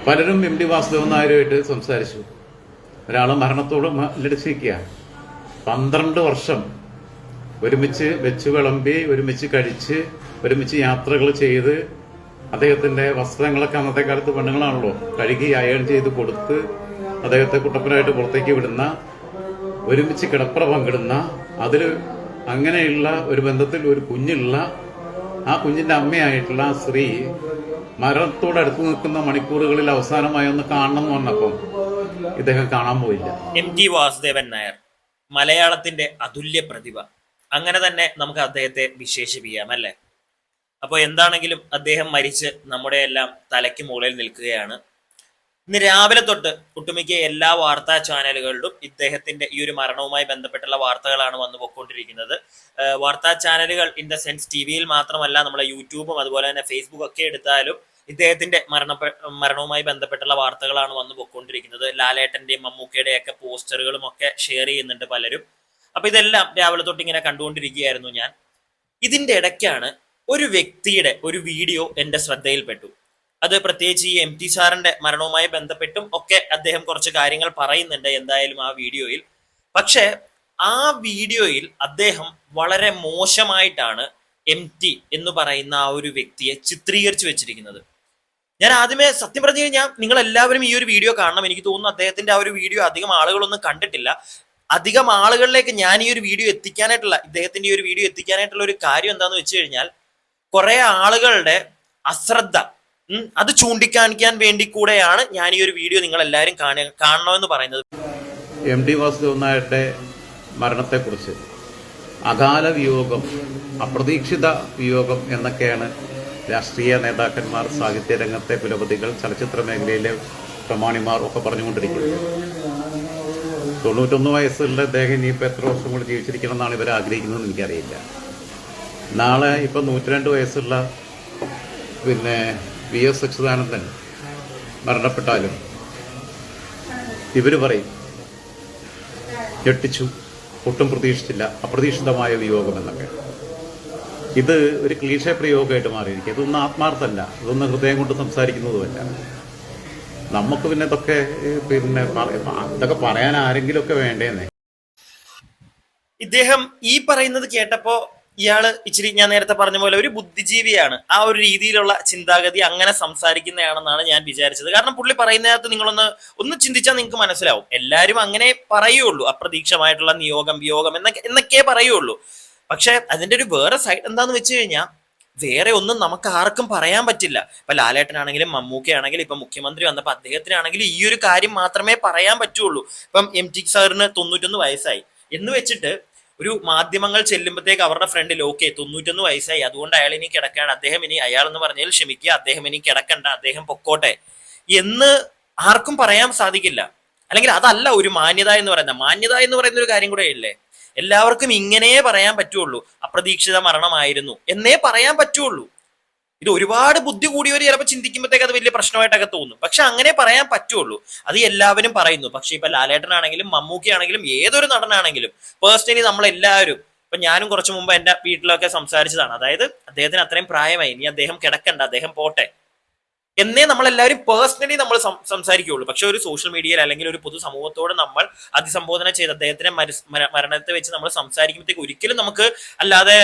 പലരും M T Vasudevan നായരുമായിട്ട് സംസാരിച്ചു. ഒരാൾ മരണത്തോട് ലടിച്ചിരിക്കുക. 12 വർഷം ഒരുമിച്ച് വെച്ച് വിളമ്പി, ഒരുമിച്ച് കഴിച്ച്, ഒരുമിച്ച് യാത്രകൾ ചെയ്ത്, അദ്ദേഹത്തിന്റെ വസ്ത്രങ്ങളൊക്കെ അന്നത്തെ കാലത്ത് പെണ്ണുങ്ങളാണല്ലോ കഴുകി അയൺ ചെയ്ത് കൊടുത്ത് അദ്ദേഹത്തെ കുട്ടപ്പനായിട്ട് പുറത്തേക്ക് വിടുന്ന, ഒരുമിച്ച് കിടപ്പറ പങ്കിടുന്ന, അതിൽ അങ്ങനെയുള്ള ഒരു ബന്ധത്തിൽ ഒരു കുഞ്ഞുള്ള ആ കുഞ്ഞിന്റെ അമ്മയായിട്ടുള്ള ആ സ്ത്രീ മരണത്തോടടുത്ത് നിൽക്കുന്ന മണിക്കൂറുകളിൽ അവസാനമായി ഒന്ന് കാണണം എന്ന് പറഞ്ഞപ്പം ഇദ്ദേഹം കാണാൻ പോയില്ല. എം ടി വാസുദേവൻ നായർ മലയാളത്തിന്റെ അതുല്യ പ്രതിഭ, അങ്ങനെ തന്നെ നമുക്ക് അദ്ദേഹത്തെ വിശേഷിപ്പിക്കാം അല്ലെ. അപ്പോൾ എന്താണെങ്കിലും അദ്ദേഹം മരിച്ച് നമ്മുടെ എല്ലാം തലയ്ക്ക് മുകളിൽ നിൽക്കുകയാണ്. ഇന്ന് രാവിലെ തൊട്ട് ഒട്ടുമിക്ക എല്ലാ വാർത്താ ചാനലുകളിലും ഇദ്ദേഹത്തിന്റെ ഈ ഒരു മരണവുമായി ബന്ധപ്പെട്ടുള്ള വാർത്തകളാണ് വന്നു പോയിക്കൊണ്ടിരിക്കുന്നത്. വാർത്താ ചാനലുകൾ ഇൻ ദ സെൻസ് ടിവിയിൽ മാത്രമല്ല, നമ്മളെ യൂട്യൂബും അതുപോലെ തന്നെ ഫേസ്ബുക്ക് ഒക്കെ എടുത്താലും ഇദ്ദേഹത്തിന്റെ മരണവുമായി ബന്ധപ്പെട്ടുള്ള വാർത്തകളാണ് വന്നു പോയിക്കൊണ്ടിരിക്കുന്നത്. ലാലേട്ടന്റെയും മമ്മൂക്കയുടെയും ഒക്കെ പോസ്റ്ററുകളും ഒക്കെ ഷെയർ ചെയ്യുന്നുണ്ട് പലരും. അപ്പൊ ഇതെല്ലാം രാവിലെ തൊട്ട് ഇങ്ങനെ കണ്ടുകൊണ്ടിരിക്കുകയായിരുന്നു ഞാൻ. ഇതിന്റെ ഇടയ്ക്കാണ് ഒരു വ്യക്തിയുടെ ഒരു വീഡിയോ എന്റെ ശ്രദ്ധയിൽപ്പെട്ടു. അത് പ്രത്യേകിച്ച് ഈ എം ടി സാറിന്റെ മരണവുമായി ബന്ധപ്പെട്ടും ഒക്കെ അദ്ദേഹം കുറച്ച് കാര്യങ്ങൾ പറയുന്നുണ്ട് എന്തായാലും ആ വീഡിയോയിൽ. പക്ഷെ ആ വീഡിയോയിൽ അദ്ദേഹം വളരെ മോശമായിട്ടാണ് എം ടി എന്ന് പറയുന്ന ആ ഒരു വ്യക്തിയെ ചിത്രീകരിച്ചു വെച്ചിരിക്കുന്നത്. ഞാൻ ആദ്യമേ സത്യം പറഞ്ഞു കഴിഞ്ഞാൽ നിങ്ങൾ എല്ലാവരും ഈ ഒരു വീഡിയോ കാണണം. എനിക്ക് തോന്നുന്നു അദ്ദേഹത്തിന്റെ ആ ഒരു വീഡിയോ അധികം ആളുകളൊന്നും കണ്ടിട്ടില്ല. അധികം ആളുകളിലേക്ക് ഞാൻ ഈ ഒരു വീഡിയോ എത്തിക്കാനായിട്ടുള്ള, ഇദ്ദേഹത്തിന്റെ ഈ ഒരു വീഡിയോ എത്തിക്കാനായിട്ടുള്ള ഒരു കാര്യം എന്താന്ന് വെച്ച് കഴിഞ്ഞാൽ, കുറെ ആളുകളുടെ അശ്രദ്ധ അത് ചൂണ്ടിക്കാണിക്കാൻ വേണ്ടി കൂടെയാണ് ഞാൻ ഈ ഒരു വീഡിയോ നിങ്ങൾ എല്ലാവരും കാണണമെന്ന് പറയുന്നത്. എം ടി വാസുദേവൻ നായരുടെ മരണത്തെക്കുറിച്ച് അകാല വിയോഗം, അപ്രതീക്ഷിത വിയോഗം എന്നൊക്കെയാണ് രാഷ്ട്രീയ നേതാക്കന്മാർ, സാഹിത്യ രംഗത്തെ കുലപതികൾ, ചലച്ചിത്ര മേഖലയിലെ പ്രമാണിമാർ ഒക്കെ പറഞ്ഞുകൊണ്ടിരിക്കുന്നത്. 91 വയസ്സുള്ള അദ്ദേഹം ഇനിയിപ്പോൾ എത്ര വർഷം കൂടി ജീവിച്ചിരിക്കണം എന്നാണ് ഇവർ ആഗ്രഹിക്കുന്നതെന്ന് എനിക്കറിയില്ല. നാളെ ഇപ്പം 102 വയസ്സുള്ള വി.എസ്. അച്യുതാനന്ദൻ മരണപ്പെട്ടാലും ഇവർ പറയും ഞെട്ടിച്ചു, ഒട്ടും പ്രതീക്ഷിച്ചില്ല, അപ്രതീക്ഷിതമായ വിയോഗം എന്നൊക്കെ. ഇത് ഒരു ക്ലീഷേ പ്രയോഗമായിട്ട് മാറിയിരിക്കും. ഇതൊന്നും ആത്മാർത്ഥമല്ല, ഇതൊന്നും ഹൃദയം കൊണ്ട് സംസാരിക്കുന്നതുമല്ല. നമുക്ക് ഇതൊക്കെ ഇതൊക്കെ പറയാൻ ആരെങ്കിലും ഒക്കെ വേണ്ടേന്നേ. ഇദ്ദേഹം ഈ പറയുന്നത് കേട്ടപ്പോ ഇയാള് ഇച്ചിരി ഞാൻ നേരത്തെ പറഞ്ഞ പോലെ ഒരു ബുദ്ധിജീവിയാണ്. ആ ഒരു രീതിയിലുള്ള ചിന്താഗതി, അങ്ങനെ സംസാരിക്കുന്നതാണെന്നാണ് ഞാൻ വിചാരിച്ചത്. കാരണം പുള്ളി പറയുന്നതിനകത്ത് നിങ്ങളൊന്ന് ചിന്തിച്ചാൽ നിങ്ങൾക്ക് മനസ്സിലാവും. എല്ലാവരും അങ്ങനെ പറയുള്ളൂ, അപ്രതീക്ഷമായിട്ടുള്ള വിയോഗം എന്നൊക്കെ പറയുള്ളൂ. പക്ഷെ അതിന്റെ ഒരു വേറെ സൈഡ് എന്താന്ന് വെച്ച് കഴിഞ്ഞാൽ, വേറെ ഒന്നും നമുക്ക് ആർക്കും പറയാൻ പറ്റില്ല. ഇപ്പൊ ലാലേട്ടനാണെങ്കിലും മമ്മൂക്കയാണെങ്കിലും ഇപ്പൊ മുഖ്യമന്ത്രി വന്നപ്പോ അദ്ദേഹത്തിനാണെങ്കിലും ഈ ഒരു കാര്യം മാത്രമേ പറയാൻ പറ്റുള്ളൂ. ഇപ്പം എം ടി സാറിന് 91 വയസ്സായി എന്ന് വെച്ചിട്ട് ഒരു മാധ്യമങ്ങൾ ചെല്ലുമ്പോഴത്തേക്ക് അവരുടെ ഫ്രണ്ടിൽ ഓക്കെ 91 വയസ്സായി, അതുകൊണ്ട് അയാൾ ഇനി കിടക്കാണ്, അയാൾ എന്ന് പറഞ്ഞാൽ ക്ഷമിക്കുക, അദ്ദേഹം ഇനി കിടക്കണ്ട, അദ്ദേഹം പൊക്കോട്ടെ എന്ന് ആർക്കും പറയാൻ സാധിക്കില്ല. അല്ലെങ്കിൽ അതല്ല ഒരു മാന്യത എന്ന് പറയുന്ന ഒരു കാര്യം കൂടെ ഇല്ലേ. എല്ലാവർക്കും ഇങ്ങനെ പറയാൻ പറ്റുള്ളൂ, അപ്രതീക്ഷിത മരണമായിരുന്നു എന്നേ പറയാൻ പറ്റുള്ളൂ. ഇത് ഒരുപാട് ബുദ്ധി കൂടിയവർ ചിലപ്പോൾ ചിന്തിക്കുമ്പോഴത്തേക്ക് അത് വലിയ പ്രശ്നമായിട്ടൊക്കെ തോന്നും. പക്ഷെ അങ്ങനെ പറയാൻ പറ്റുള്ളൂ, അത് എല്ലാവരും പറയുന്നു. പക്ഷെ ഇപ്പൊ ലാലേട്ടനാണെങ്കിലും മമ്മൂക്കയാണെങ്കിലും ഏതൊരു നടനാണെങ്കിലും പേഴ്സണലി നമ്മളെല്ലാവരും, ഇപ്പൊ ഞാനും കുറച്ചു മുമ്പ് എന്റെ വീട്ടിലൊക്കെ സംസാരിച്ചതാണ്. അതായത് അദ്ദേഹത്തിന് അത്രയും പ്രായമായി, ഇനി അദ്ദേഹം കിടക്കണ്ട, അദ്ദേഹം പോട്ടെ എന്നേ നമ്മളെല്ലാവരും പേഴ്സണലി നമ്മൾ സംസാരിക്കുകയുള്ളൂ. പക്ഷെ ഒരു സോഷ്യൽ മീഡിയയിൽ അല്ലെങ്കിൽ ഒരു പൊതുസമൂഹത്തോട് നമ്മൾ അഭിസംബോധന ചെയ്ത് അദ്ദേഹത്തിന്റെ മരണത്തെ വെച്ച് നമ്മൾ സംസാരിക്കുമ്പോഴത്തേക്ക് ഒരിക്കലും നമുക്ക് അല്ലാതെ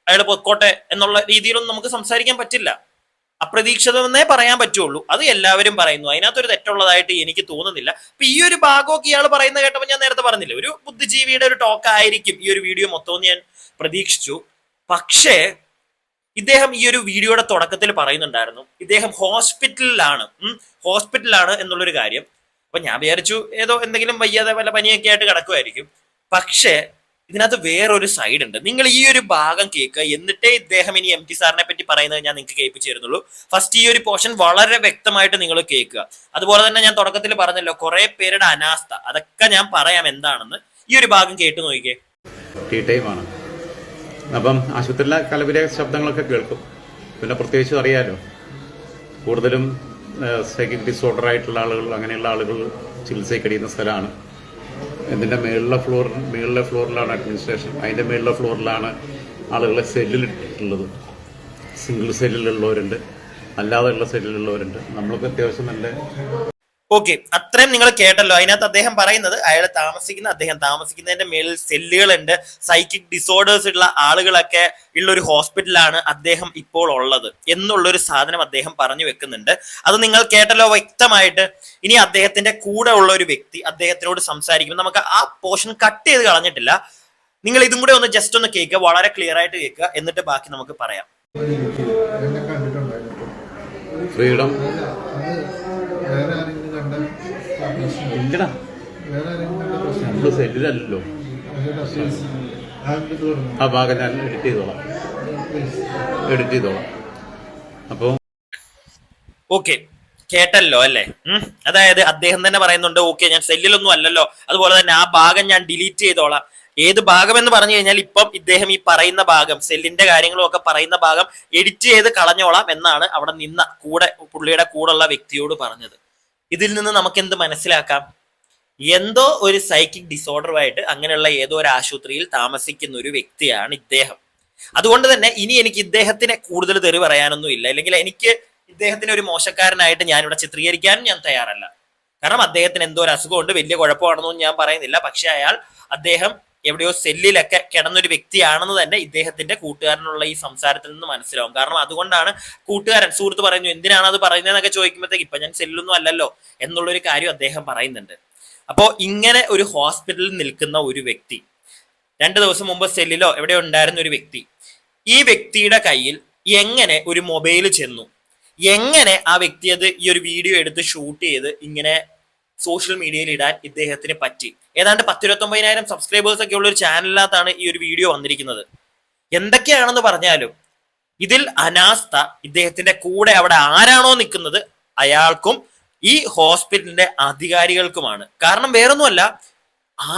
അയാൾ പൊക്കോട്ടെ എന്നുള്ള രീതിയിലൊന്നും നമുക്ക് സംസാരിക്കാൻ പറ്റില്ല. അപ്രതീക്ഷിതമെന്നേ പറയാൻ പറ്റുള്ളൂ. അത് എല്ലാവരും പറയുന്നു, അതിനകത്തൊരു തെറ്റുള്ളതായിട്ട് എനിക്ക് തോന്നുന്നില്ല. അപ്പൊ ഈ ഒരു ഭാഗമൊക്കെ ഇയാൾ പറയുന്ന കേട്ടപ്പോൾ ഞാൻ നേരത്തെ പറഞ്ഞില്ല, ഒരു ബുദ്ധിജീവിയുടെ ഒരു ടോക്ക് ആയിരിക്കും ഈ ഒരു വീഡിയോ മൊത്തം ഞാൻ പ്രതീക്ഷിച്ചു. പക്ഷേ ഇദ്ദേഹം ഈ ഒരു വീഡിയോയുടെ തുടക്കത്തിൽ പറയുന്നുണ്ടായിരുന്നു ഇദ്ദേഹം ഹോസ്പിറ്റലിലാണ് എന്നുള്ളൊരു കാര്യം. അപ്പൊ ഞാൻ വിചാരിച്ചു ഏതോ എന്തെങ്കിലും വയ്യാതെ വല്ല പനിയൊക്കെ ആയിട്ട് കിടക്കുമായിരിക്കും. പക്ഷേ ഇതിനകത്ത് വേറൊരു സൈഡ് ഉണ്ട്. നിങ്ങൾ ഈ ഒരു ഭാഗം കേൾക്കുക, എന്നിട്ടേ ഇദ്ദേഹം ഇനി എം ടി സാറിനെ പറ്റി പറയുന്നത് ഞാൻ നിങ്ങൾക്ക് കേൾപ്പിച്ചു തരുന്നുള്ളൂ. ഫസ്റ്റ് ഈ ഒരു പോർഷൻ വളരെ വ്യക്തമായിട്ട് നിങ്ങൾ കേൾക്കുക. അതുപോലെ തന്നെ ഞാൻ തുടക്കത്തിൽ പറഞ്ഞല്ലോ കുറെ പേരുടെ അനാസ്ഥ, അതൊക്കെ ഞാൻ പറയാം എന്താണെന്ന്. ഈ ഒരു ഭാഗം കേട്ടു നോക്കിക്കേ. അപ്പം ആശുപത്രിയിലെ കലപിലെ ശബ്ദങ്ങളൊക്കെ കേൾക്കും. പിന്നെ പ്രത്യേകിച്ച് അറിയാലോ, കൂടുതലും സൈക്കിക് ഡിസോർഡർ ആയിട്ടുള്ള ആളുകൾ, അങ്ങനെയുള്ള ആളുകൾ ചികിത്സയ്ക്ക് കഴിയുന്ന സ്ഥലമാണ്. ഇതിൻ്റെ മേളിലെ ഫ്ലോറിലാണ് അഡ്മിനിസ്ട്രേഷൻ. അതിൻ്റെ മേളിലെ ഫ്ലോറിലാണ് ആളുകളെ സെല്ലിലിട്ടിട്ടുള്ളത്. സിംഗിൾ സെല്ലിലുള്ളവരുണ്ട്, അല്ലാതെയുള്ള സെല്ലിലുള്ളവരുണ്ട്. നമ്മൾക്ക് അത്യാവശ്യം നല്ല ഓക്കെ, അത്രയും നിങ്ങൾ കേട്ടല്ലോ. അതിനകത്ത് അദ്ദേഹം പറയുന്നത് അദ്ദേഹം താമസിക്കുന്നതിന്റെ മേളിൽ സെല്ലുകളുണ്ട്, സൈക്കിക് ഡിസോർഡേഴ്സ് ഉള്ള ആളുകളൊക്കെ ഉള്ള ഒരു ഹോസ്പിറ്റലാണ് അദ്ദേഹം ഇപ്പോൾ ഉള്ളത് എന്നുള്ളൊരു സാധനം അദ്ദേഹം പറഞ്ഞു വെക്കുന്നുണ്ട്. അത് നിങ്ങൾ കേട്ടല്ലോ വ്യക്തമായിട്ട്. ഇനി അദ്ദേഹത്തിന്റെ കൂടെ ഉള്ള ഒരു വ്യക്തി അദ്ദേഹത്തിനോട് സംസാരിക്കുമ്പോൾ നമുക്ക് ആ പോർഷൻ കട്ട് ചെയ്ത് കളഞ്ഞിട്ടില്ല. നിങ്ങൾ ഇതും കൂടെ ഒന്ന് ജസ്റ്റ് ഒന്ന് കേൾക്കുക, വളരെ ക്ലിയർ ആയിട്ട് കേൾക്കുക, എന്നിട്ട് ബാക്കി നമുക്ക് പറയാം. ഫ്രീഡം ഇല്ലടാ, നമ്മള് സെല്ലിലല്ലോ. ആ ഭാഗം ഞാൻ എഡിറ്റ് ചെയ്തോളാം. അപ്പോ ഓക്കെ, കേട്ടല്ലോ അല്ലേ? അതായത് അദ്ദേഹം തന്നെ പറയുന്നുണ്ട്, ഓക്കെ ഞാൻ സെല്ലിലൊന്നും അല്ലല്ലോ, അതുപോലെ തന്നെ ആ ഭാഗം ഞാൻ ഡിലീറ്റ് ചെയ്തോളാം. ഏത് ഭാഗം എന്ന് പറഞ്ഞു കഴിഞ്ഞാൽ ഇപ്പം ഇദ്ദേഹം ഈ പറയുന്ന ഭാഗം, സെല്ലിന്റെ കാര്യങ്ങളും ഒക്കെ പറയുന്ന ഭാഗം എഡിറ്റ് ചെയ്ത് കളഞ്ഞോളാം എന്നാണ് അവിടെ നിന്ന പുള്ളിയുടെ കൂടെയുള്ള വ്യക്തിയോട് പറഞ്ഞത്. ഇതിൽ നിന്ന് നമുക്ക് എന്ത് മനസ്സിലാക്കാം? എന്തോ ഒരു സൈക്കിക് ഡിസോർഡറുമായിട്ട് അങ്ങനെയുള്ള ഏതോ ഒരു ആശുപത്രിയിൽ താമസിക്കുന്ന ഒരു വ്യക്തിയാണ് ഇദ്ദേഹം. അതുകൊണ്ട് തന്നെ ഇനി എനിക്ക് ഇദ്ദേഹത്തിനെ കൂടുതൽ തെറി പറയാനൊന്നും ഇല്ല, അല്ലെങ്കിൽ എനിക്ക് ഇദ്ദേഹത്തിനെ ഒരു മോശക്കാരനായിട്ട് ഞാനിവിടെ ചിത്രീകരിക്കാനും ഞാൻ തയ്യാറല്ല. കാരണം അദ്ദേഹത്തിന് എന്തോ ഒരു അസുഖമുണ്ട്, വലിയ കുഴപ്പമാണെന്നൊന്നും ഞാൻ പറയുന്നില്ല. പക്ഷെ അദ്ദേഹം എവിടെയോ സെല്ലിലൊക്കെ കിടന്നൊരു വ്യക്തിയാണെന്ന് തന്നെ ഇദ്ദേഹത്തിന്റെ കൂട്ടുകാരനുള്ള ഈ സംസാരത്തിൽ നിന്ന് മനസ്സിലാവും. കാരണം അതുകൊണ്ടാണ് സുഹൃത്ത് പറയുന്നു, എന്തിനാണ് അത് പറയുന്നതെന്നൊക്കെ ചോദിക്കുമ്പോഴത്തേക്ക് ഇപ്പൊ ഞാൻ സെല്ലൊന്നും അല്ലല്ലോ എന്നുള്ളൊരു കാര്യം അദ്ദേഹം പറയുന്നുണ്ട്. അപ്പോ ഇങ്ങനെ ഒരു ഹോസ്പിറ്റലിൽ നിൽക്കുന്ന ഒരു വ്യക്തി, 2 ദിവസം മുമ്പ് സെല്ലിലോ എവിടെയോ ഉണ്ടായിരുന്ന ഒരു വ്യക്തി, ഈ വ്യക്തിയുടെ കയ്യിൽ എങ്ങനെ ഒരു മൊബൈൽ ചെന്നു, എങ്ങനെ ആ വ്യക്തി അത് ഈ ഒരു വീഡിയോ എടുത്ത് ഷൂട്ട് ചെയ്ത് ഇങ്ങനെ സോഷ്യൽ മീഡിയയിൽ ഇടാൻ ഇദ്ദേഹത്തിന് പറ്റി? ഏതാണ്ട് 10-29,000 സബ്സ്ക്രൈബേഴ്സ് ഒക്കെ ഉള്ള ഒരു ചാനലിനകത്താണ് ഈ ഒരു വീഡിയോ വന്നിരിക്കുന്നത്. എന്തൊക്കെയാണെന്ന് പറഞ്ഞാലും ഇതിൽ അനാസ്ഥ ഇദ്ദേഹത്തിന്റെ കൂടെ അവിടെ ആരാണോ നിൽക്കുന്നത് അയാൾക്കും ഈ ഹോസ്പിറ്റലിന്റെ അധികാരികൾക്കുമാണ്. കാരണം വേറൊന്നുമല്ല,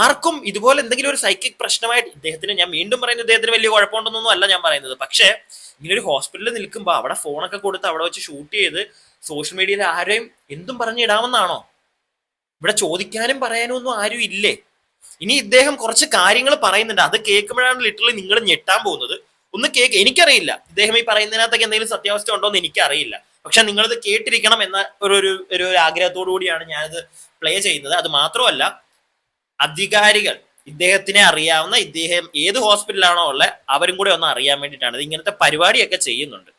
ആർക്കും ഇതുപോലെ എന്തെങ്കിലും ഒരു സൈക്കിക് പ്രശ്നമായിട്ട് ഇദ്ദേഹത്തിന്, ഞാൻ വീണ്ടും പറയുന്നത് ഇദ്ദേഹത്തിന് വലിയ കുഴപ്പമുണ്ടെന്നൊന്നും അല്ല ഞാൻ പറയുന്നത്, പക്ഷേ ഇങ്ങനെ ഒരു ഹോസ്പിറ്റലിൽ നിൽക്കുമ്പോൾ അവിടെ ഫോണൊക്കെ കൊടുത്ത് അവിടെ വെച്ച് ഷൂട്ട് ചെയ്ത് സോഷ്യൽ മീഡിയയിൽ ആരെയും എന്തും പറഞ്ഞിടാമെന്നാണോ? ഇവിടെ ചോദിക്കാനും പറയാനും ഒന്നും ആരും ഇല്ലേ? ഇനി ഇദ്ദേഹം കുറച്ച് കാര്യങ്ങൾ പറയുന്നുണ്ട്, അത് കേൾക്കുമ്പോഴാണ് ലിറ്ററലി നിങ്ങൾ ഞെട്ടാൻ പോകുന്നത്. ഒന്ന് കേക്ക്, എനിക്കറിയില്ല ഇദ്ദേഹം ഈ പറയുന്നതിനകത്തൊക്കെ എന്തെങ്കിലും സത്യാവസ്ഥ ഉണ്ടോ എന്ന് എനിക്കറിയില്ല, പക്ഷെ നിങ്ങളിത് കേട്ടിരിക്കണം എന്ന ഒരു ആഗ്രഹത്തോടു കൂടിയാണ് ഞാനിത് പ്ലേ ചെയ്യുന്നത്. അത് മാത്രമല്ല, അധികാരികൾ ഇദ്ദേഹത്തിനെ അറിയാവുന്ന, ഇദ്ദേഹം ഏത് ഹോസ്പിറ്റലാണോ ഉള്ളത് അവരും കൂടെ ഒന്ന് അറിയാൻ വേണ്ടിയിട്ടാണ് ഇത് ഇങ്ങനത്തെ പരിപാടിയൊക്കെ ചെയ്യുന്നുണ്ട്.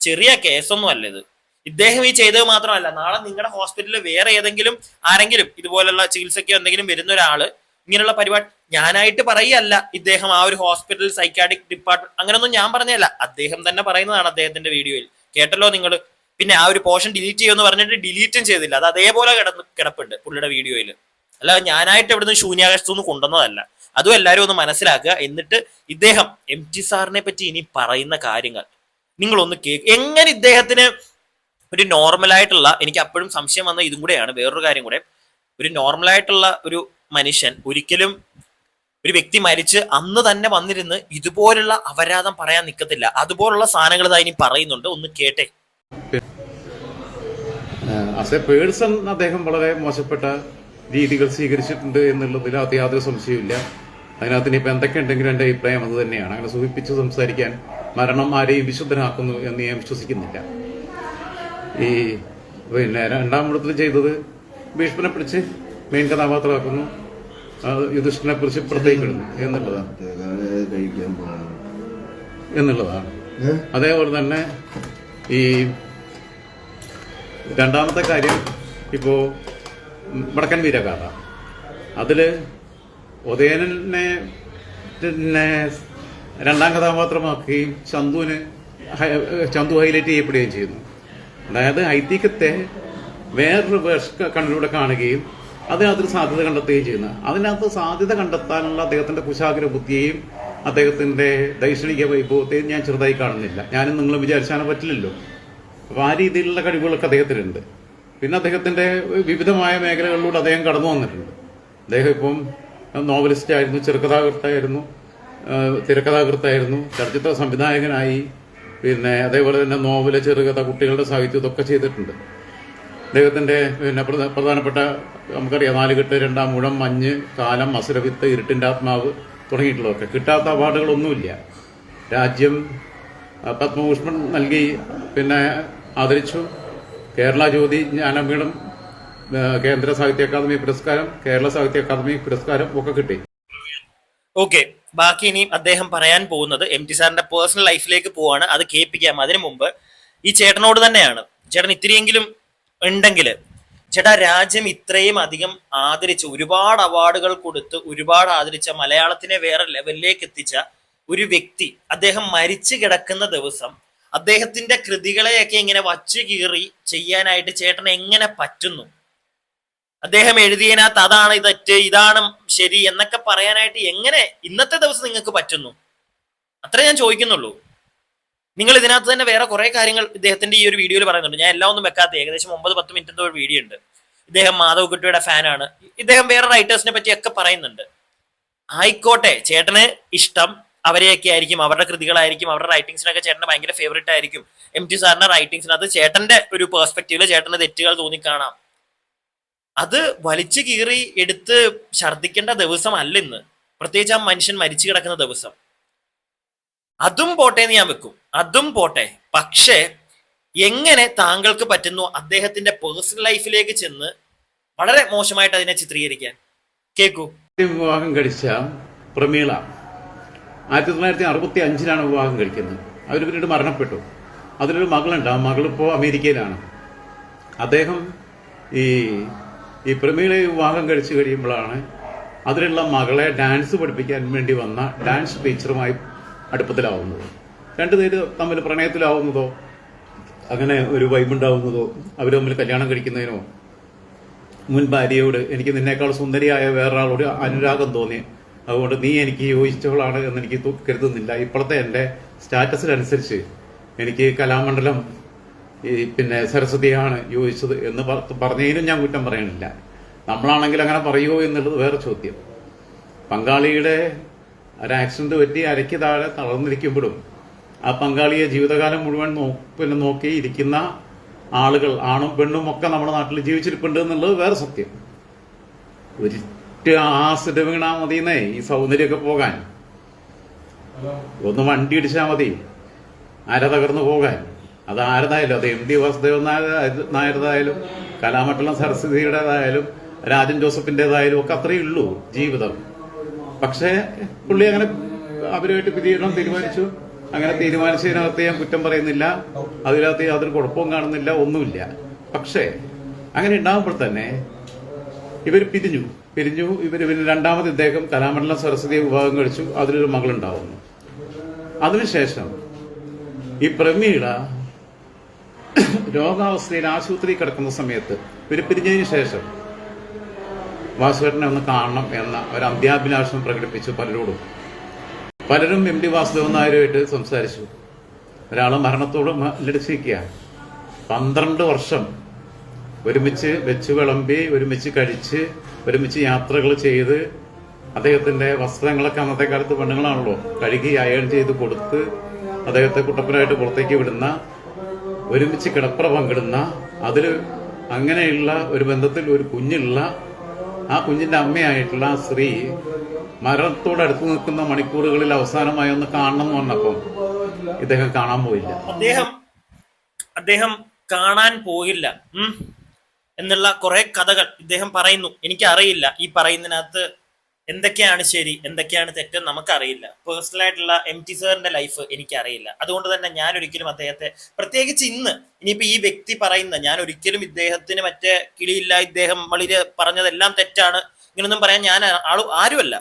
ചെറിയ കേസൊന്നും അല്ല ഇത്. ഇദ്ദേഹം ഈ ചെയ്തത് മാത്രമല്ല, നാളെ നിങ്ങളുടെ ഹോസ്പിറ്റലിൽ വേറെ ഏതെങ്കിലും ആരെങ്കിലും ഇതുപോലുള്ള ചികിത്സയ്ക്കോ എന്തെങ്കിലും വരുന്ന ഒരാള് ഇങ്ങനെയുള്ള പരിപാടി, ഞാനായിട്ട് പറയല്ല ഇദ്ദേഹം ആ ഒരു ഹോസ്പിറ്റൽ സൈക്കാട്രിക് ഡിപ്പാർട്ട്മെന്റ് അങ്ങനെയൊന്നും ഞാൻ പറഞ്ഞല്ല, അദ്ദേഹം തന്നെ പറയുന്നതാണ് അദ്ദേഹത്തിന്റെ വീഡിയോയിൽ. കേട്ടല്ലോ നിങ്ങൾ. പിന്നെ ആ ഒരു പോർഷൻ ഡിലീറ്റ് ചെയ്യുമെന്ന് പറഞ്ഞിട്ട് ഡിലീറ്റും ചെയ്തില്ല, അത് അതേപോലെ കിടപ്പുണ്ട് പുള്ളിയുടെ വീഡിയോയിൽ. അല്ല ഞാനായിട്ട് എവിടുന്ന് ശൂന്യാകാശത്തുനിന്ന് കൊണ്ടുവന്നതല്ല. അതും എല്ലാവരും ഒന്ന് മനസ്സിലാക്കുക. എന്നിട്ട് ഇദ്ദേഹം MT സാറിനെ പറ്റി ഇനി പറയുന്ന കാര്യങ്ങൾ നിങ്ങളൊന്ന് കേൾക്കുക. എങ്ങനെ ഇദ്ദേഹത്തിന് ഒരു നോർമലായിട്ടുള്ള, എനിക്ക് അപ്പോഴും സംശയം വന്ന ഇതും കൂടെയാണ്, വേറൊരു കാര്യം കൂടെ, ഒരു നോർമലായിട്ടുള്ള ഒരു മനുഷ്യൻ ഒരിക്കലും ഒരു വ്യക്തി മരിച്ച് അന്ന് തന്നെ വന്നിരുന്ന് ഇതുപോലുള്ള അപരാധം പറയാൻ നിൽക്കത്തില്ല. അതുപോലുള്ള സാധനങ്ങൾ ഇനി പറയുന്നുണ്ട്, ഒന്ന് കേട്ടെ. ആസ് എ പേഴ്സൺ അദ്ദേഹം വളരെ മോശപ്പെട്ട രീതികൾ സ്വീകരിച്ചിട്ടുണ്ട് എന്നുള്ളതിൽ യാതൊരു സംശയമില്ല. അതിനകത്ത് ഇനിയിപ്പോൾ എന്തൊക്കെ ഉണ്ടെങ്കിലും എൻ്റെ അഭിപ്രായം അത് തന്നെയാണ്. അങ്ങനെ സൂചിപ്പിച്ച് സംസാരിക്കാൻ മരണം ആരെയും വിശുദ്ധനാക്കുന്നു എന്ന് ഞാൻ വിശ്വസിക്കുന്നില്ല. ഈ രണ്ടാം പടത്തിൽ ചെയ്തത് ഭീഷ്മനെ പിടിച്ച് മെയിൻ കഥാപാത്രമാക്കുന്നു, യുധിഷ്ഠിരനെ കുറിച്ച് പുറത്തേക്ക് ഇടുന്നു എന്നുള്ളതാണ്. അതേപോലെ തന്നെ ഈ രണ്ടാമത്തെ കാര്യം, ഇപ്പോ വടക്കൻ വീരഗാഥ, അതില് ഉദയനെ രണ്ടാം കഥാപാത്രമാക്കുകയും ചന്തു ഹൈലൈറ്റ് ചെയ്യപ്പെടുകയും ചെയ്യുന്നു. അതായത് ഐതിഹ്യത്തെ വേറൊരു കണ്ണിലൂടെ കാണുകയും അതിനകത്തൊരു സാധ്യത കണ്ടെത്തുകയും ചെയ്യുന്നു. അതിനകത്ത് സാധ്യത കണ്ടെത്താനുള്ള അദ്ദേഹത്തിന്റെ കുശാഗ്ര ബുദ്ധിയെയും അദ്ദേഹത്തിന്റെ ദൈക്ഷണിക വൈഭവത്തെയും ഞാൻ ചെറുതായി കാണുന്നില്ല. ഞാനും നിങ്ങളും വിചാരിച്ചാൽ പറ്റില്ലല്ലോ. അപ്പൊ ആ രീതിയിലുള്ള കഴിവുകളൊക്കെ അദ്ദേഹത്തിനുണ്ട്. പിന്നെ അദ്ദേഹത്തിന്റെ വിവിധമായ മേഖലകളിലൂടെ അദ്ദേഹം കടന്നു വന്നിട്ടുണ്ട്. അദ്ദേഹം ഇപ്പം നോവലിസ്റ്റ് ആയിരുന്നു, ചെറുകഥാകൃത്തായിരുന്നു, തിരക്കഥാകൃത്തായിരുന്നു, ചലച്ചിത്ര സംവിധായകനായി, പിന്നെ അതേപോലെ തന്നെ നോവല്, ചെറുകഥ, കുട്ടികളുടെ സാഹിത്യം ഇതൊക്കെ ചെയ്തിട്ടുണ്ട്. അദ്ദേഹത്തിന്റെ പിന്നെ പ്രധാനപ്പെട്ട നമുക്കറിയാം, നാലുകെട്ട്, രണ്ടാം ഊഴം, മഞ്ഞ്, കാലം, അസുരവിത്ത്, ഇരുട്ടിന്റെ ആത്മാവ് തുടങ്ങിയിട്ടുള്ളതൊക്കെ. കിട്ടാത്ത അവാർഡുകളൊന്നുമില്ല. രാജ്യം പത്മഭൂഷൺ നൽകി, പിന്നെ ആദരിച്ചു. കേരള ജ്യോതി ജ്ഞാനപീഠം, കേന്ദ്ര സാഹിത്യ അക്കാദമി പുരസ്കാരം, കേരള സാഹിത്യ അക്കാദമി പുരസ്കാരം ഒക്കെ കിട്ടി. ഓക്കെ, ബാക്കി ഇനി അദ്ദേഹം പറയാൻ പോകുന്നത് MT സാറിന്റെ പേഴ്സണൽ ലൈഫിലേക്ക് പോവാണ്. അത് കേൾപ്പിക്കാം. അതിനു മുമ്പ് ഈ ചേട്ടനോട് തന്നെയാണ്. ചേട്ടൻ ഇത്തിരിയെങ്കിലും ഉണ്ടെങ്കിൽ, ചേട്ടാ രാജ്യം ഇത്രയും അധികം ആദരിച്ച് ഒരുപാട് അവാർഡുകൾ കൊടുത്ത് ഒരുപാട് ആദരിച്ച മലയാളത്തിനെ വേറെ ലെവലിലേക്ക് എത്തിച്ച ഒരു വ്യക്തി, അദ്ദേഹം മരിച്ചു കിടക്കുന്ന ദിവസം അദ്ദേഹത്തിന്റെ കൃതികളെയൊക്കെ ഇങ്ങനെ വച്ചു കീറി ചെയ്യാനായിട്ട് ചേട്ടൻ എങ്ങനെ പറ്റുന്നു? അദ്ദേഹം എഴുതിയതിനകത്ത് അതാണ് തെറ്റ്, ഇതാണ് ശരി എന്നൊക്കെ പറയാനായിട്ട് എങ്ങനെ ഇന്നത്തെ ദിവസം നിങ്ങൾക്ക് പറ്റുന്നു? അത്രേ ഞാൻ ചോദിക്കുന്നുള്ളൂ. നിങ്ങൾ ഇതിനകത്ത് തന്നെ വേറെ കുറെ കാര്യങ്ങൾ ഇദ്ദേഹത്തിന്റെ ഈ ഒരു വീഡിയോയിൽ പറയുന്നുണ്ട്. ഞാൻ എല്ലാം ഒന്നും വെക്കാത്ത ഏകദേശം 9-10 മിനിറ്റ് എന്തോ ഒരു വീഡിയോ ഉണ്ട്. ഇദ്ദേഹം മാധവ് കുട്ടിയുടെ ഫാനാണ്. ഇദ്ദേഹം വേറെ റൈറ്റേഴ്സിനെ പറ്റിയൊക്കെ പറയുന്നുണ്ട്. ആയിക്കോട്ടെ, ചേട്ടന് ഇഷ്ടം അവരെയൊക്കെ ആയിരിക്കും, അവരുടെ കൃതികളായിരിക്കും, അവരുടെ റൈറ്റിംഗ്സിനൊക്കെ ചേട്ടന് ഭയങ്കര ഫേവറേറ്റ് ആയിരിക്കും. MT സാറിന്റെ റൈറ്റിംഗ്സിനകത്ത് ചേട്ടന്റെ ഒരു പേഴ്സ്പെക്റ്റീവില് ചേട്ടന് തെറ്റുകൾ തോന്നിക്കാണാം. അത് വലിച്ചു കീറി എടുത്ത് ഛർദ്ദിക്കേണ്ട ദിവസമല്ല ഇന്ന്, പ്രത്യേകിച്ച് ആ മനുഷ്യൻ മരിച്ചു കിടക്കുന്ന ദിവസം. അതും പോട്ടെ എന്ന് ഞാൻ വെക്കും, അതും പോട്ടെ. പക്ഷേ എങ്ങനെ താങ്കൾക്ക് പറ്റുന്നു അദ്ദേഹത്തിന്റെ പേഴ്സണൽ ലൈഫിലേക്ക് ചെന്ന് വളരെ മോശമായിട്ട് അതിനെ ചിത്രീകരിക്കാൻ? കേൾക്കൂ. വിവാഹം കഴിച്ച പ്രമീള 1965 വിവാഹം കഴിക്കുന്നത്. അവർ പിന്നീട് മരണപ്പെട്ടു. അതിലൊരു മകളുണ്ട്. ആ മകളിപ്പോൾ അമേരിക്കയിലാണ്. അദ്ദേഹം ഈ പ്രമീളയെ വിവാഹം കഴിച്ചു കഴിയുമ്പോഴാണ് അതിലുള്ള മകളെ ഡാൻസ് പഠിപ്പിക്കാൻ വേണ്ടി വന്ന ഡാൻസ് ടീച്ചറുമായി അടുപ്പത്തിലാവുന്നത്. രണ്ടുപേര് തമ്മിൽ പ്രണയത്തിലാവുന്നതോ അങ്ങനെ ഒരു വൈബുണ്ടാവുന്നതോ അവർ തമ്മിൽ കല്യാണം കഴിക്കുന്നതിനോ മുൻ ഭാര്യയോട് എനിക്ക് നിന്നേക്കാൾ സുന്ദരിയായ വേറൊരാളോട് അനുരാഗം തോന്നി, അതുകൊണ്ട് നീ എനിക്ക് യോജിച്ചവളാണ് എന്ന് എനിക്ക് കരുതുന്നില്ല. ഇപ്പോഴത്തെ എൻ്റെ സ്റ്റാറ്റസിനനുസരിച്ച് എനിക്ക് കലാമണ്ഡലം പിന്നെ സരസ്വതിയാണ് യോജിച്ചത് എന്ന് പറഞ്ഞതിനും ഞാൻ കുറ്റം പറയണില്ല. നമ്മളാണെങ്കിൽ അങ്ങനെ പറയുമോ എന്നുള്ളത് വേറെ ചോദ്യം. പങ്കാളിയുടെ ഒരു ആക്സിഡന്റ് പറ്റി അരയ്ക്ക് താഴെ തളർന്നിരിക്കുമ്പോഴും ആ പങ്കാളിയെ ജീവിതകാലം മുഴുവൻ നോക്കി ഇരിക്കുന്ന ആളുകൾ, ആണും പെണ്ണും ഒക്കെ നമ്മുടെ നാട്ടിൽ ജീവിച്ചിരിപ്പുണ്ട് എന്നുള്ളത് വേറെ സത്യം. ഒരിറ്റ് ആസിഡ് വീണാ മതിയെന്നേ ഈ സൗന്ദര്യമൊക്കെ പോകാൻ. ഒന്ന് വണ്ടി ഇടിച്ചാൽ മതി അര തകർന്നു പോകാൻ. അത് ആരതായാലും, അത് MT വാസുദേവൻ നായരുതായാലും കലാമണ്ഡലം സരസ്വതിയുടേതായാലും രാജൻ ജോസഫിൻ്റെതായാലും ഒക്കെ അത്രയേ ഉള്ളൂ ജീവിതം. പക്ഷേ പുള്ളി അങ്ങനെ അവരുമായിട്ട് പിരിയണം തീരുമാനിച്ചു. അങ്ങനെ തീരുമാനിച്ചതിനകത്ത് ഞാൻ കുറ്റം പറയുന്നില്ല, അതിനകത്ത് യാതൊരു കുഴപ്പവും കാണുന്നില്ല, ഒന്നുമില്ല. പക്ഷേ അങ്ങനെ ഉണ്ടാകുമ്പോൾ തന്നെ ഇവർ പിരിഞ്ഞു. ഇവർ പിന്നെ രണ്ടാമത് ഇദ്ദേഹം കലാമണ്ഡലം സരസ്വതിയെ വിവാഹം കഴിച്ചു. അതിലൊരു മകളുണ്ടാവുന്നു. അതിനുശേഷം ഈ പ്രമീള രോഗാവസ്ഥയിൽ ആശുപത്രി കിടക്കുന്ന സമയത്ത് ഇവർ പിരിഞ്ഞതിന് ശേഷം വാസുവേട്ടനെ ഒന്ന് കാണണം എന്ന ഒരു അന്ത്യാഭിലാഷം പ്രകടിപ്പിച്ചു പലരോടും. പലരും MT വാസുദേവൻ നായരുമായിട്ട് സംസാരിച്ചു. ഒരാൾ മരണത്തോട് ലടിച്ചിരിക്കുക. 12 വർഷം ഒരുമിച്ച് വെച്ചു വിളമ്പി, ഒരുമിച്ച് കഴിച്ച്, ഒരുമിച്ച് യാത്രകൾ ചെയ്ത്, അദ്ദേഹത്തിന്റെ വസ്ത്രങ്ങളൊക്കെ അന്നത്തെ കാലത്ത് പെണ്ണുങ്ങളാണല്ലോ കഴുകി അയൺ ചെയ്ത് കൊടുത്ത് അദ്ദേഹത്തെ കുട്ടപ്പനായിട്ട് പുറത്തേക്ക് വിടുന്ന, ഒരുമിച്ച് കിടപ്പറ പങ്കിടുന്ന, അതിൽ അങ്ങനെയുള്ള ഒരു ബന്ധത്തിൽ ഒരു കുഞ്ഞുള്ള ആ കുഞ്ഞിന്റെ അമ്മയായിട്ടുള്ള ആ സ്ത്രീ മരണത്തോടടുത്ത് നിൽക്കുന്ന മണിക്കൂറുകളിൽ അവസാനമായി ഒന്ന് കാണണം എന്ന് പറഞ്ഞപ്പം ഇദ്ദേഹം കാണാൻ പോയില്ല. അദ്ദേഹം കാണാൻ പോയില്ല എന്നുള്ള കുറെ കഥകൾ ഇദ്ദേഹം പറയുന്നു. എനിക്കറിയില്ല ഈ പറയുന്നതിനകത്ത് എന്തൊക്കെയാണ് ശരി എന്തൊക്കെയാണ് തെറ്റ് നമുക്കറിയില്ല. പേഴ്സണൽ ആയിട്ടുള്ള MT സാറിന്റെ ലൈഫ് എനിക്കറിയില്ല. അതുകൊണ്ട് തന്നെ ഞാൻ ഒരിക്കലും അദ്ദേഹത്തെ, പ്രത്യേകിച്ച് ഇന്ന് ഇനിയിപ്പോ ഈ വ്യക്തി പറയുന്ന, ഞാൻ ഒരിക്കലും ഇദ്ദേഹത്തിന് മറ്റേ കിളിയില്ല, ഇദ്ദേഹം വളരെ പറഞ്ഞതെല്ലാം തെറ്റാണ് ഇങ്ങനൊന്നും പറയാൻ ഞാൻ ആരുമല്ല.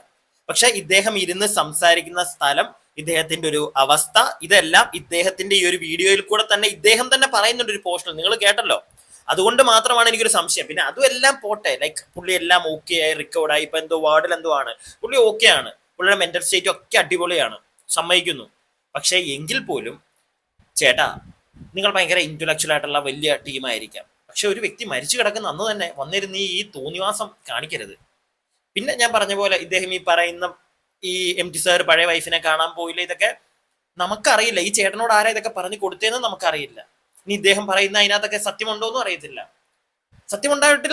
പക്ഷെ ഇദ്ദേഹം ഇരുന്ന് സംസാരിക്കുന്ന സ്ഥലം, ഇദ്ദേഹത്തിന്റെ ഒരു അവസ്ഥ, ഇതെല്ലാം ഇദ്ദേഹത്തിന്റെ ഈ ഒരു വീഡിയോയിൽ കൂടെ തന്നെ ഇദ്ദേഹം തന്നെ പറയുന്നുണ്ട് ഒരു പോർഷനിൽ. നിങ്ങൾ കേട്ടല്ലോ. അതുകൊണ്ട് മാത്രമാണ് എനിക്കൊരു സംശയം. പിന്നെ അതും എല്ലാം പോട്ടെ, ലൈക്ക് പുള്ളി എല്ലാം ഓക്കെ ആയി, റിക്കവർഡായി, ഇപ്പൊ എന്തോ വാർഡിൽ എന്തോ ആണ്, പുള്ളി ഓക്കെ ആണ്, പുള്ളിയുടെ മെന്റൽ സ്റ്റേറ്റ് ഒക്കെ അടിപൊളിയാണ്, സമ്മതിക്കുന്നു. പക്ഷെ എങ്കിൽ പോലും ചേട്ടാ, നിങ്ങൾ ഭയങ്കര ഇന്റലക്ച്വൽ ആയിട്ടുള്ള വലിയ ടീമായിരിക്കാം. പക്ഷെ ഒരു വ്യക്തി മരിച്ചു കിടക്കുന്ന അന്ന് തന്നെ വന്നിരുന്ന് ഈ തോന്നിവാസം കാണിക്കരുത്. പിന്നെ ഞാൻ പറഞ്ഞ പോലെ ഇദ്ദേഹം ഈ പറയുന്ന ഈ MT സാർ പഴയ വൈഫിനെ കാണാൻ പോയില്ല, ഇതൊക്കെ നമുക്കറിയില്ല. ഈ ചേട്ടനോട് ആരാ ഇതൊക്കെ പറഞ്ഞു കൊടുത്തതെന്ന് നമുക്കറിയില്ല. ഇനി ഇദ്ദേഹം പറയുന്ന അതിനകത്തൊക്കെ സത്യമുണ്ടോന്നും അറിയത്തില്ല. സത്യമുണ്ടെങ്കിൽ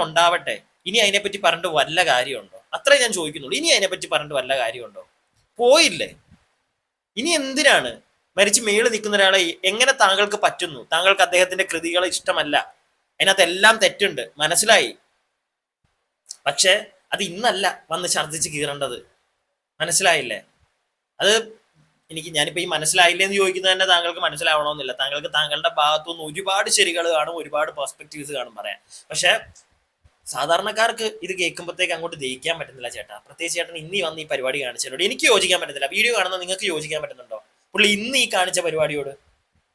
ഉണ്ടാവട്ടെ. ഇനി അതിനെപ്പറ്റി പറഞ്ഞിട്ട് വല്ല കാര്യമുണ്ടോ? അത്രേ ഞാൻ ചോദിക്കുന്നുള്ളൂ. ഇനി അതിനെപ്പറ്റി പറഞ്ഞിട്ട് വല്ല കാര്യമുണ്ടോ? പോയില്ലേ, ഇനി എന്തിനാണ്? മരിച്ച് മേളിൽ നിൽക്കുന്ന ഒരാളെ എങ്ങനെ താങ്കൾക്ക് പറ്റുന്നു? താങ്കൾക്ക് അദ്ദേഹത്തിന്റെ കൃതികൾ ഇഷ്ടമല്ല, അതിനകത്ത് എല്ലാം തെറ്റുണ്ട്, മനസ്സിലായി. പക്ഷെ അത് ഇന്നല്ല വന്ന് ഛർദ്ദിച്ച് കീറേണ്ടത്, മനസ്സിലായില്ലേ? അത് ഞാനിപ്പോ ഈ മനസ്സിലായില്ലേ എന്ന് ചോദിക്കുന്നത് തന്നെ താങ്കൾക്ക് മനസ്സിലാവണമെന്നില്ല. താങ്കൾക്ക് താങ്കളുടെ ഭാഗത്തുനിന്ന് ഒരുപാട് ശരികൾ കാണും, ഒരുപാട് പെർസ്പെക്റ്റീവ്സ് കാണും പറയാൻ. പക്ഷെ സാധാരണക്കാർക്ക് ഇത് കേൾക്കുമ്പോഴത്തേക്ക് അങ്ങോട്ട് ദഹിക്കാൻ പറ്റുന്നില്ല ചേട്ടാ. പ്രത്യേകിച്ച് ചേട്ടൻ ഇന്നീ വന്ന് ഈ പരിപാടി കാണിച്ചതിനോട് എനിക്ക് യോജിക്കാൻ പറ്റുന്നില്ല. വീഡിയോ കാണുന്ന നിങ്ങൾക്ക് യോജിക്കാൻ പറ്റുന്നുണ്ടോ പുള്ളി ഇന്ന് ഈ കാണിച്ച പരിപാടിയോട്?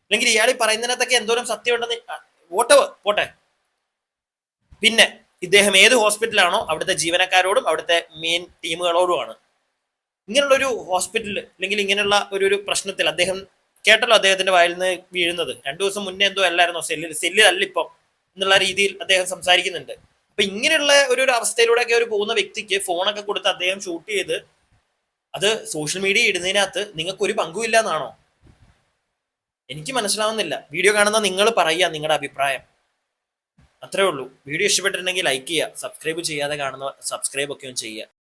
അല്ലെങ്കിൽ ഇയാൾ ഈ പറയുന്നതിനകത്തൊക്കെ എന്തോരം സത്യം ഉണ്ടെന്ന് പോട്ടെ. പിന്നെ ഇദ്ദേഹം ഏത് ഹോസ്പിറ്റലാണോ അവിടുത്തെ ജീവനക്കാരോടും അവിടുത്തെ മെയിൻ ടീമുകളോടുമാണ് ഇങ്ങനെയുള്ള ഒരു ഹോസ്പിറ്റൽ അല്ലെങ്കിൽ ഇങ്ങനെയുള്ള ഒരു പ്രശ്നത്തിൽ അദ്ദേഹം കേട്ടല്ലോ അദ്ദേഹത്തിന്റെ വായിൽ നിന്ന് വീഴുന്നത്. 2 ദിവസം മുന്നേ എന്തോ അല്ലായിരുന്നോ സെല്ലിലല്ല ഇപ്പം എന്നുള്ള രീതിയിൽ അദ്ദേഹം സംസാരിക്കുന്നുണ്ട്. അപ്പൊ ഇങ്ങനെയുള്ള ഒരു അവസ്ഥയിലൂടെയൊക്കെ ഒരു പോകുന്ന വ്യക്തിക്ക് ഫോണൊക്കെ കൊടുത്ത് അദ്ദേഹം ഷൂട്ട് ചെയ്ത് അത് സോഷ്യൽ മീഡിയ ഇടുന്നതിനകത്ത് നിങ്ങൾക്ക് ഒരു പങ്കുമില്ല എന്നാണോ? എനിക്ക് മനസ്സിലാവുന്നില്ല. വീഡിയോ കാണുന്ന നിങ്ങൾ പറയുക നിങ്ങളുടെ അഭിപ്രായം, അത്രേ ഉള്ളൂ. വീഡിയോ ഇഷ്ടപ്പെട്ടിട്ടുണ്ടെങ്കിൽ ലൈക്ക് ചെയ്യുക, സബ്സ്ക്രൈബ് ചെയ്യാതെ കാണുന്ന സബ്സ്ക്രൈബ് ഒക്കെ ഒന്ന് ചെയ്യുക.